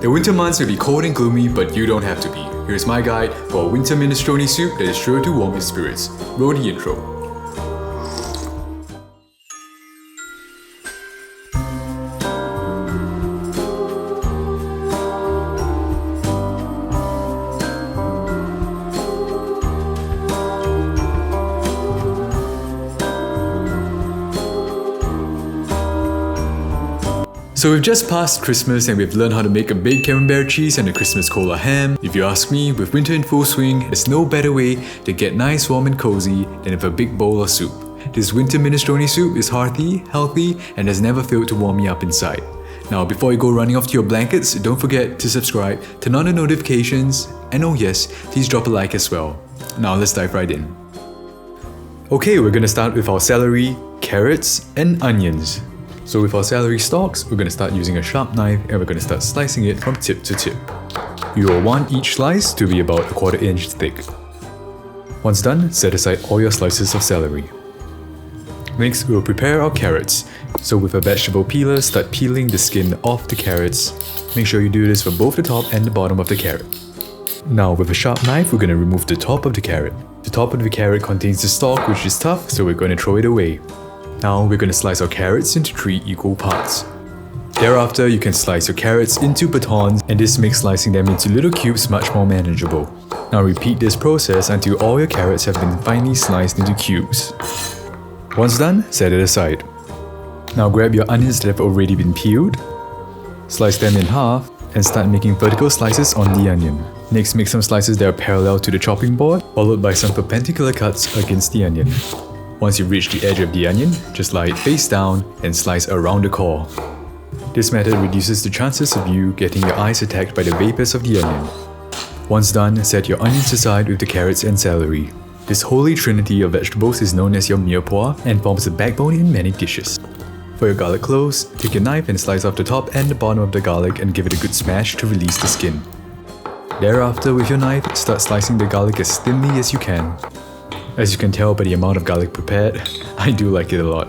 The winter months may be cold and gloomy, but you don't have to be. Here's my guide for a winter minestrone soup that is sure to warm your spirits. Roll the intro. So we've just passed Christmas and we've learned how to make a baked camembert cheese and a Christmas cola ham. If you ask me, with winter in full swing, there's no better way to get nice, warm and cozy than with a big bowl of soup. This winter minestrone soup is hearty, healthy, and has never failed to warm me up inside. Now before you go running off to your blankets, don't forget to subscribe, turn on the notifications, and oh yes, please drop a like as well. Now let's dive right in. Okay, we're gonna start with our celery, carrots, and onions. So with our celery stalks, we're going to start using a sharp knife and we're going to start slicing it from tip to tip. You will want each slice to be about 1/4 inch thick. Once done, set aside all your slices of celery. Next, we'll prepare our carrots. So with a vegetable peeler, start peeling the skin off the carrots. Make sure you do this for both the top and the bottom of the carrot. Now with a sharp knife, we're going to remove the top of the carrot. The top of the carrot contains the stalk, which is tough, so we're going to throw it away. Now we're going to slice our carrots into 3 equal parts. Thereafter, you can slice your carrots into batons, and this makes slicing them into little cubes much more manageable. Now repeat this process until all your carrots have been finely sliced into cubes. Once done, set it aside. Now grab your onions that have already been peeled, slice them in half, and start making vertical slices on the onion. Next, make some slices that are parallel to the chopping board, followed by some perpendicular cuts against the onion. Once you reach the edge of the onion, just lie it face down and slice around the core. This method reduces the chances of you getting your eyes attacked by the vapors of the onion. Once done, set your onions aside with the carrots and celery. This holy trinity of vegetables is known as your mirepoix and forms the backbone in many dishes. For your garlic cloves, take your knife and slice off the top and the bottom of the garlic and give it a good smash to release the skin. Thereafter, with your knife, start slicing the garlic as thinly as you can. As you can tell by the amount of garlic prepared, I do like it a lot.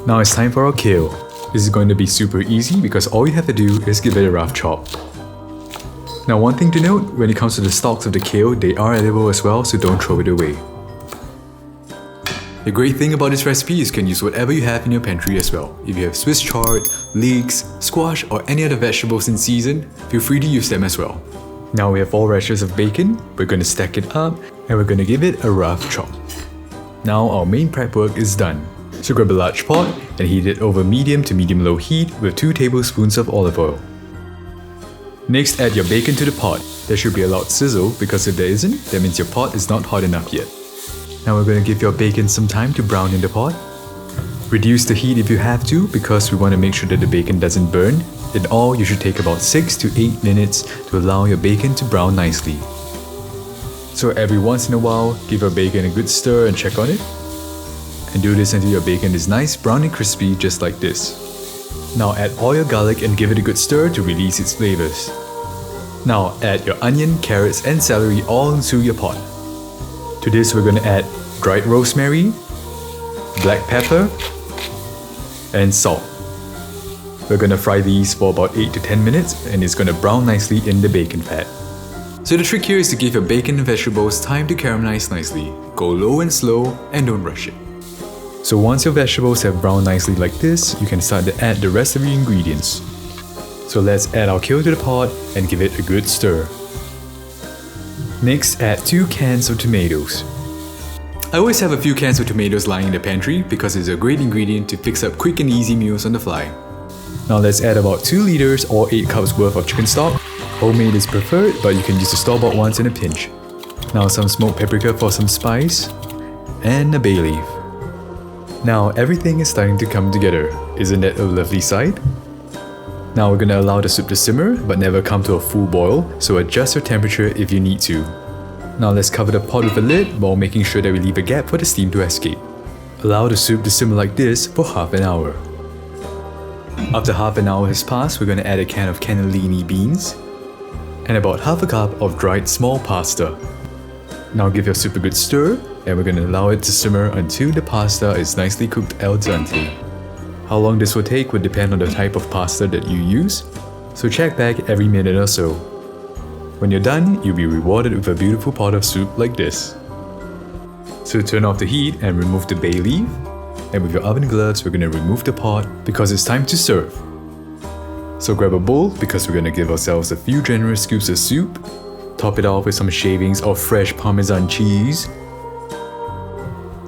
Now it's time for our kale. This is going to be super easy because all you have to do is give it a rough chop. Now one thing to note, when it comes to the stalks of the kale, they are edible as well, so don't throw it away. The great thing about this recipe is you can use whatever you have in your pantry as well. If you have Swiss chard, leeks, squash or any other vegetables in season, feel free to use them as well. Now we have 4 rashers of bacon, we're going to stack it up and we're going to give it a rough chop. Now our main prep work is done. So grab a large pot and heat it over medium to medium-low heat with 2 tablespoons of olive oil. Next, add your bacon to the pot. There should be a loud sizzle because if there isn't, that means your pot is not hot enough yet. Now we're going to give your bacon some time to brown in the pot. Reduce the heat if you have to because we want to make sure that the bacon doesn't burn. In all, you should take about 6 to 8 minutes to allow your bacon to brown nicely. So every once in a while, give your bacon a good stir and check on it. And do this until your bacon is nice, brown and crispy just like this. Now add all your garlic and give it a good stir to release its flavors. Now add your onion, carrots and celery all into your pot. To this we're going to add dried rosemary, black pepper, and salt. We're going to fry these for about 8 to 10 minutes and it's going to brown nicely in the bacon fat. So the trick here is to give your bacon and vegetables time to caramelize nicely. Go low and slow and don't rush it. So once your vegetables have browned nicely like this, you can start to add the rest of your ingredients. So let's add our kale to the pot and give it a good stir. Next, add 2 cans of tomatoes. I always have a few cans of tomatoes lying in the pantry because it's a great ingredient to fix up quick and easy meals on the fly. Now let's add about 2 liters or 8 cups worth of chicken stock. Homemade is preferred, but you can use the store-bought ones in a pinch. Now some smoked paprika for some spice, and a bay leaf. Now everything is starting to come together. Isn't that a lovely sight? Now we're going to allow the soup to simmer, but never come to a full boil, so adjust your temperature if you need to. Now let's cover the pot with a lid while making sure that we leave a gap for the steam to escape. Allow the soup to simmer like this for half an hour. After half an hour has passed, we're going to add a can of cannellini beans and about half a cup of dried small pasta. Now give your soup a good stir and we're going to allow it to simmer until the pasta is nicely cooked al dente. How long this will take would depend on the type of pasta that you use. So check back every minute or so. When you're done, you'll be rewarded with a beautiful pot of soup like this. So turn off the heat and remove the bay leaf. And with your oven gloves, we're gonna remove the pot because it's time to serve. So grab a bowl because we're gonna give ourselves a few generous scoops of soup. Top it off with some shavings of fresh Parmesan cheese.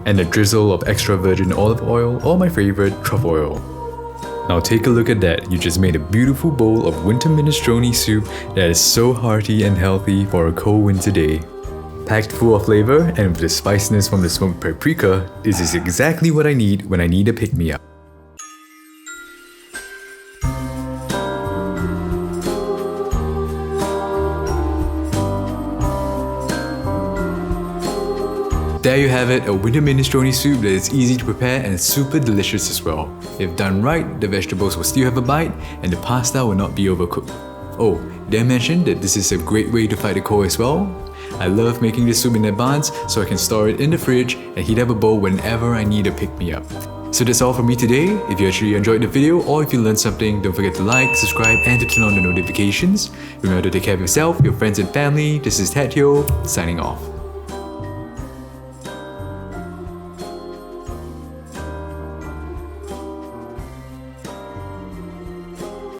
And a drizzle of extra virgin olive oil or my favorite, truffle oil. Now take a look at that, you just made a beautiful bowl of winter minestrone soup that is so hearty and healthy for a cold winter day. Packed full of flavor and with the spiciness from the smoked paprika, this is exactly what I need when I need a pick-me-up. There you have it, a winter minestrone soup that is easy to prepare and super delicious as well. If done right, the vegetables will still have a bite and the pasta will not be overcooked. Oh, did I mention that this is a great way to fight the cold as well? I love making this soup in advance so I can store it in the fridge and heat up a bowl whenever I need a pick-me-up. So that's all from me today. If you actually enjoyed the video or if you learned something, don't forget to like, subscribe and to turn on the notifications. Remember to take care of yourself, your friends and family. This is Ted Hyo, signing off.